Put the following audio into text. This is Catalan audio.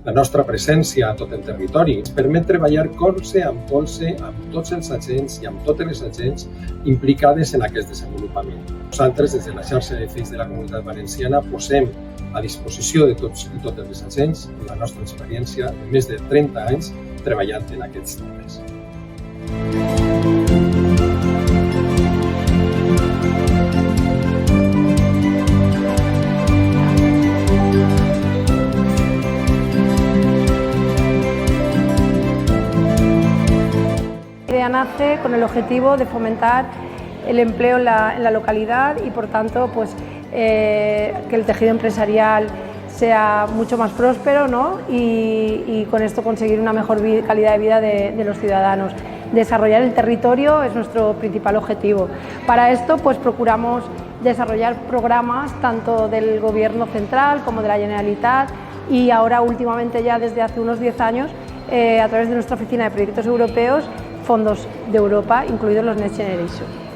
La nostra presència a tot el territori ens permet treballar colze amb colze amb tots els agents i amb totes les agents implicades en aquest desenvolupament. Nosaltres, des de la xarxa de CEIs de la Comunitat Valenciana, posem a disposició de tots i totes les agents la nostra experiència de més de 30 anys treballant en aquests temes. La idea nace con el objetivo de fomentar el empleo en la localidad y, por tanto, que el tejido empresarial sea mucho más próspero, ¿no? y con esto conseguir una mejor calidad de vida de los ciudadanos. Desarrollar el territorio es nuestro principal objetivo. Para esto procuramos desarrollar programas tanto del Gobierno central como de la Generalitat y ahora últimamente, ya desde hace unos 10 años, a través de nuestra oficina de proyectos europeos, fondos de Europa, incluidos los Next Generation.